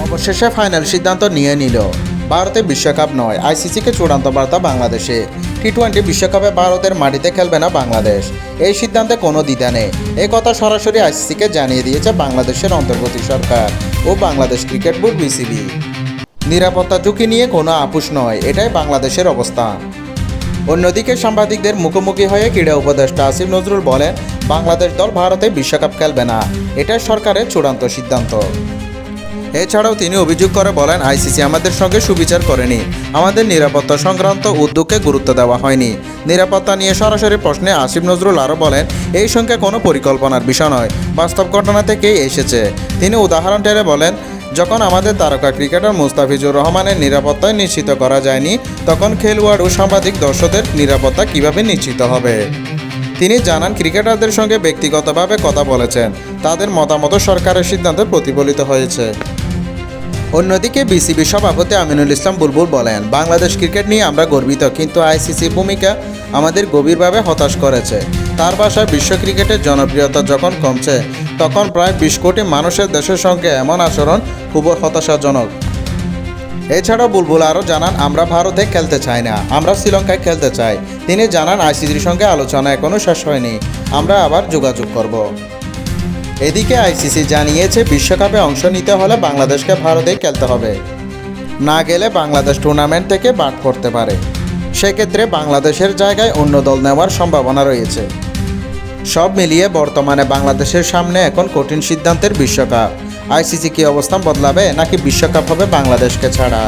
অবশেষে ফাইনাল সিদ্ধান্ত নিয়ে নিল ভারতে বিশ্বকাপ নয়, আইসিসিকে চূড়ান্ত বার্তা বাংলাদেশে। টি-20 বিশ্বকাপে ভারতের মাটিতে খেলবে না বাংলাদেশ। এই সিদ্ধান্তে কোনো দ্বিধা নেই। এই কথা সরাসরি আইসিসিকে জানিয়ে দিয়েছে বাংলাদেশের অন্তর্বর্তী সরকার ও বাংলাদেশ ক্রিকেট বোর্ড বিসিবি। নিরাপত্তা ঝুঁকি নিয়ে কোনো আপোষ নয়, এটাই বাংলাদেশের অবস্থান। অন্যদিকে সাংবাদিকদের মুখোমুখি হয়ে ক্রীড়া উপদেষ্টা আসিফ নজরুল বলেন, বাংলাদেশ দল ভারতে বিশ্বকাপ খেলবে না, এটাই সরকারের চূড়ান্ত সিদ্ধান্ত। এছাড়াও তিনি অভিযোগ করে বলেন, আইসিসি আমাদের সঙ্গে সুবিচার করেনি, আমাদের নিরাপত্তা সংক্রান্ত উদ্যোগকে গুরুত্ব দেওয়া হয়নি। নিরাপত্তা নিয়ে সরাসরি প্রশ্নে আসিফ নজরুল আরও বলেন, এই সংখ্যা কোনো পরিকল্পনার বিষয় নয়, বাস্তব ঘটনা থেকেই এসেছে। তিনি উদাহরণ টেনে বলেন, যখন আমাদের তারকা ক্রিকেটার মুস্তাফিজুর রহমানের নিরাপত্তা নিশ্চিত করা যায়নি, তখন খেলোয়াড় ও সাংবাদিক দর্শকদের নিরাপত্তা কিভাবে নিশ্চিত হবে। তিনি জানান, ক্রিকেটারদের সঙ্গে ব্যক্তিগতভাবে কথা বলেছেন, তাদের মতামত সরকারের সিদ্ধান্তে প্রতিফলিত হয়েছে। অন্যদিকে বিসিবি সভাপতি আমিনুল ইসলাম বুলবুল বলেন, বাংলাদেশ ক্রিকেট নিয়ে আমরা গর্বিত, কিন্তু আইসিসির ভূমিকা আমাদের গভীরভাবে হতাশ করেছে। তার ভাষায়, বিশ্ব ক্রিকেটের জনপ্রিয়তা যখন কমছে, তখন প্রায় 20 কোটি মানুষের দেশের সঙ্গে এমন আচরণ খুব হতাশাজনক। এছাড়াও বুলবুল আরও জানান, আমরা ভারতে খেলতে চাই না, আমরা শ্রীলঙ্কায় খেলতে চাই। তিনি জানান, আইসিসির সঙ্গে আলোচনা এখনও শেষ হয়নি, আমরা আবার যোগাযোগ করব। এদিকে আইসিসি জানিয়েছে, বিশ্বকাপে অংশ নিতে হলে বাংলাদেশকে ভারতেই খেলতে হবে, না গেলে বাংলাদেশ টুর্নামেন্ট থেকে বাদ পড়তে পারে। সেক্ষেত্রে বাংলাদেশের জায়গায় অন্য দল নেওয়ার সম্ভাবনা রয়েছে। সব মিলিয়ে বর্তমানে বাংলাদেশের সামনে এখন কঠিন সিদ্ধান্তের বিশ্বকাপ। আইসিসি কি অবস্থান বদলাবে, নাকি বিশ্বকাপ হবে বাংলাদেশকে ছাড়া?